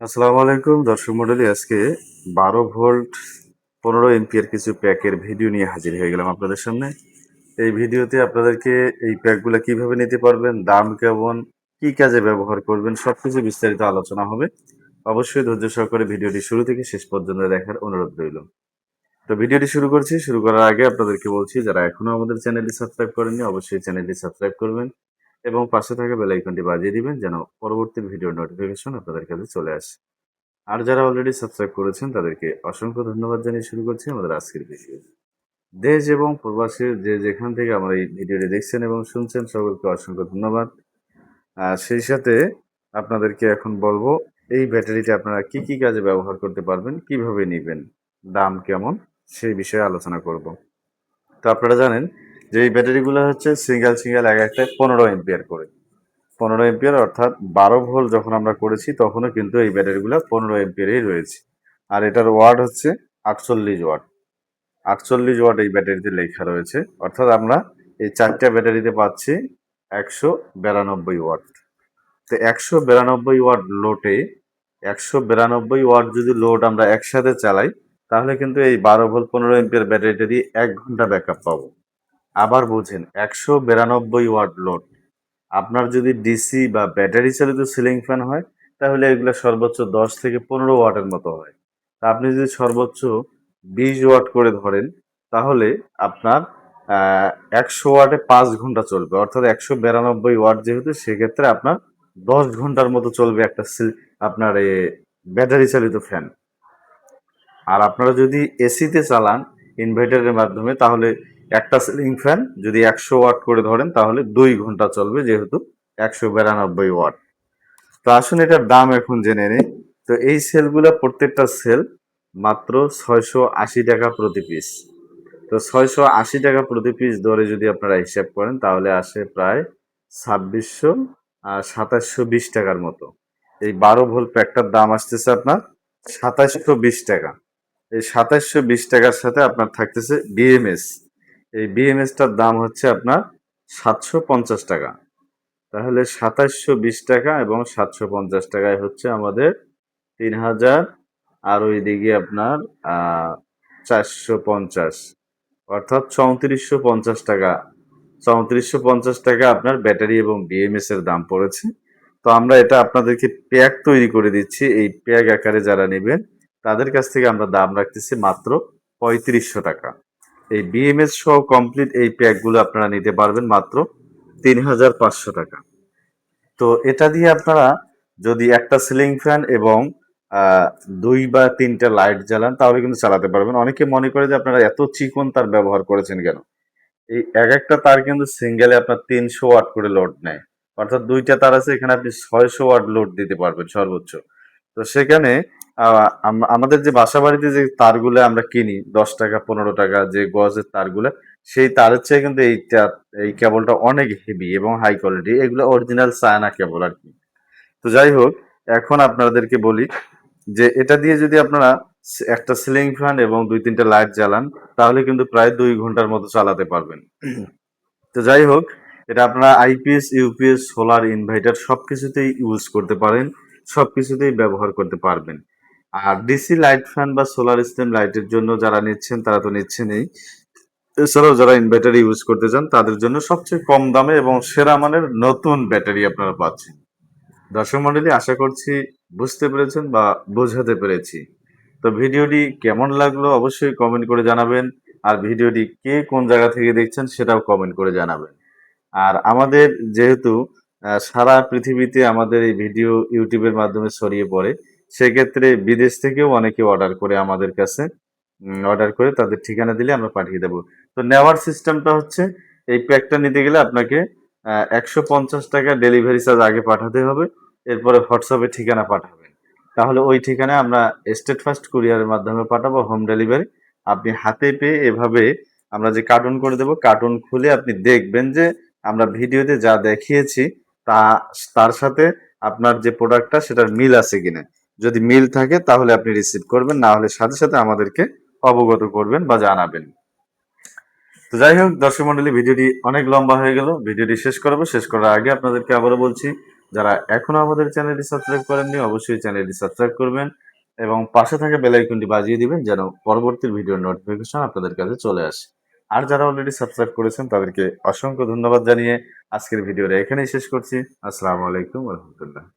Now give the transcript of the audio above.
আসসালামু আলাইকুম দর্শক মণ্ডলী। আজকে 12 ভোল্ট 15 এমপিয়ার কিছু প্যাকের ভিডিও নিয়ে হাজির হয়ে গেলাম আপনাদের সামনে। এই ভিডিওতে আপনাদেরকে এই প্যাকগুলো কিভাবে নিতে পারবেন, দাম কেমন, কি কাজে ব্যবহার করবেন, সবকিছু বিস্তারিত আলোচনা হবে। অবশ্যই ধৈর্য সহকারে ভিডিওটি শুরু থেকে শেষ পর্যন্ত দেখার অনুরোধ রইল। তো ভিডিওটি শুরু করছি। শুরু করার আগে আপনাদেরকে বলছি, যারা এখনো আমাদের চ্যানেলটি সাবস্ক্রাইব করেননি অবশ্যই চ্যানেলটি সাবস্ক্রাইব করবেন এবং পাশে থাকা বেল আইকনটি বাজিয়ে দিবেন যেন পরবর্তী ভিডিওর নোটিফিকেশন আপনাদের কাছে চলে আসে। আর যারা অলরেডি সাবস্ক্রাইব করেছেন তাদেরকে অসংখ্য ধন্যবাদ জানিয়ে শুরু করছি আমাদের আজকের ভিডিও। দেশ এবং প্রবাসীর যে যেখান থেকে আমার এই ভিডিওটি দেখছেন এবং শুনছেন সকলকে অসংখ্য ধন্যবাদ। সেই সাথে আপনাদেরকে এখন বলবো এই ব্যাটারিটা আপনারা কি কি কাজে ব্যবহার করতে পারবেন, কিভাবে নেবেন, দাম কেমন, সেই বিষয়ে আলোচনা করব। তো আপনারা জানেন যে এই ব্যাটারিগুলো হচ্ছে সিঙ্গেল সিঙ্গেল এক একটায় 15 এমপিয়ার করে। 15 এমপিয়ার অর্থাৎ 12 ভোল্ট যখন আমরা করেছি তখনও কিন্তু এই ব্যাটারিগুলো 15 এমপিয়ারই রয়েছে। আর এটার ওয়াট হচ্ছে 48 ওয়াট। 48 ওয়াট এই ব্যাটারিতে লেখা রয়েছে, অর্থাৎ আমরা এই চারটা ব্যাটারিতে পাচ্ছি 192 ওয়াট। তো 192 ওয়াট লোডে 192 ওয়াট যদি লোড আমরা একসাথে চালাই তাহলে কিন্তু এই 12 ভোল্ট 15 এমপিয়ার ব্যাটারিটা দিয়ে 1 ঘন্টা ব্যাকআপ পাবো। আবার বুঝেন, 192 ওয়াট লোড। আপনার যদি ডিসি বা ব্যাটারি চালিত সিলিং ফ্যান হয় তাহলে এগুলো সর্বোচ্চ 10 থেকে 15 ওয়াটের মতো হয়। তা আপনি যদি সর্বোচ্চ 20 ওয়াট করে ধরেন তাহলে আপনার 100 ওয়াটে 5 ঘন্টা চলবে, অর্থাৎ 192 ওয়াট যেহেতু সেক্ষেত্রে আপনার 10 ঘন্টার মতো চলবে একটা আপনার ব্যাটারি চালিত ফ্যান। আর আপনারা যদি এসিতে চালান ইনভার্টারের মাধ্যমে তাহলে একটা সিলিং ফ্যান যদি 100 ওয়াট করে ধরেন তাহলে 2 ঘন্টা চলবে, যেহেতু 192 ওয়াট। তো আসুন এটার দাম এখন জেনে নেই। তো এই সেলগুলো প্রত্যেকটা সেল মাত্র 680 টাকা প্রতি পিস। তো 680 টাকা প্রতি পিস ধরে যদি আপনারা হিসাব করেন তাহলে আসে প্রায় 2600 আর 2720 টাকার মতো। এই 12 ভোল্ট প্যাকটার দাম আসতেছে আপনার 2720 টাকা। এই 2720 টাকার সাথে আপনার থাকতেছে বিএমএস। এই বিএমএসটার দাম হচ্ছে আপনার 750 টাকা। তাহলে 2720 টাকা এবং 750 টাকায় হচ্ছে আমাদের 3000, আর ওইদিকে আপনার 450, অর্থাৎ 3450 টাকা। 3450 টাকা আপনার ব্যাটারি এবং বিএমএস এর দাম পড়েছে। তো আমরা এটা আপনাদেরকে প্যাক তৈরি করে দিচ্ছি। এই প্যাক আকারে যারা নেবেন তাদের কাছ থেকে আমরা দাম রাখতেছি মাত্র 3500 টাকা। এই বিএমএস সহ কমপ্লিট এই প্যাকগুলো আপনারা নিতে পারবেন মাত্র 3500 টাকা। তো এটা দিয়ে আপনারা যদি একটা সিলিং ফ্যান এবং 2 বা 3টা লাইট জ্বালান তাহলে কিন্তু চালাতে পারবেন। অনেকে মনে করে যে আপনারা এত চিকন তার ব্যবহার করেছেন কেন। এই এক একটা তার কিন্তু সিঙ্গেলে আপনার 300 ওয়াট করে লোড নেয়, অর্থাৎ 2টা তার আছে, এখানে আপনি 600 ওয়াট লোড দিতে পারবেন সর্বোচ্চ। তো সেখানে আমাদের যে বাসা বাড়িতে যে তারগুলো আমরা কিনি 10 টাকা 15 টাকা যে গজের তারগুলো, সেই তারের চেয়ে কিন্তু এই কেবলটা অনেক হেভি এবং হাই কোয়ালিটি। এগুলো অরিজিনাল চায়না কেবল আর কি। তো যাই হোক, এখন আপনাদেরকে বলি যে এটা দিয়ে যদি আপনারা একটা সিলিং ফ্যান এবং 2-3টা লাইট জ্বালান তাহলে কিন্তু প্রায় 2 ঘন্টার মতো চালাতে পারবেন। তো যাই হোক, এটা আপনারা আইপিএস, ইউপিএস, সোলার, ইনভার্টার সবকিছুতেই ইউজ করতে পারেন, সবকিছুতেই ব্যবহার করতে পারবেন। আর ডিসি লাইট ফ্যান বা সোলার স্টেম লাইটের জন্য যারা নিচ্ছেন তারা তো নিচ্ছেনই, এছাড়াও যারা ইনভার্টার ইউজ করতে চান তাদের জন্য সবচেয়ে কম দামে এবং সেরা মানের নতুন ব্যাটারি আপনারা পাচ্ছেন। দর্শক মন্ডলী, আশা করছি বুঝতে পেরেছেন বা বোঝাতে পেরেছি। তো ভিডিওটি কেমন লাগলো অবশ্যই কমেন্ট করে জানাবেন। আর ভিডিওটি কে কোন জায়গা থেকে দেখছেন সেটাও কমেন্ট করে জানাবেন। আর আমাদের যেহেতু সারা পৃথিবীতে আমাদের এই ভিডিও ইউটিউবের মাধ্যমে ছড়িয়ে পড়ে, সেক্ষেত্রে বিদেশ থেকেও অনেকে অর্ডার করে আমাদের কাছে। অর্ডার করে তাদের ঠিকানা দিলে আমরা পাঠিয়ে দেবো। তো নেওয়ার সিস্টেমটা হচ্ছে, এই প্যাকটা নিতে গেলে আপনাকে 150 টাকা ডেলিভারি চার্জ আগে পাঠাতে হবে, এরপরে হোয়াটসঅ্যাপে ঠিকানা পাঠাবেন। তাহলে ওই ঠিকানায় আমরা স্টেট ফার্স্ট কুরিয়ারের মাধ্যমে পাঠাবো হোম ডেলিভারি। আপনি হাতে পেয়ে এভাবে আমরা যে কার্টুন করে দেবো, কার্টুন খুলে আপনি দেখবেন যে আমরা ভিডিওতে যা দেখিয়েছি তা তার সাথে আপনার যে প্রোডাক্টটা সেটার মিল আছে কিনা। যদি মিল থাকে তাহলে আপনি রিসিভ করবেন, না হলে সাথে সাথে আমাদেরকে অবগত করবেন বা জানাবেন। তো যাই হোক দর্শক মন্ডলী, ভিডিওটি অনেক লম্বা হয়ে গেল, ভিডিওটি শেষ করবো। শেষ করার আগে আপনাদেরকে আবারও বলছি, যারা এখনো আমাদের চ্যানেলটি সাবস্ক্রাইব করেননি অবশ্যই চ্যানেলটি সাবস্ক্রাইব করবেন এবং পাশে থাকা বেল আইকনটি বাজিয়ে দিবেন যেন পরবর্তী ভিডিওর নোটিফিকেশন আপনাদের কাছে চলে আসে। আর যারা অলরেডি সাবস্ক্রাইব করেছেন তাদেরকে অসংখ্য ধন্যবাদ জানিয়ে আজকের ভিডিওটা এখানেই শেষ করছি। আসসালামু আলাইকুম ওয়া রাহমাতুল্লাহ।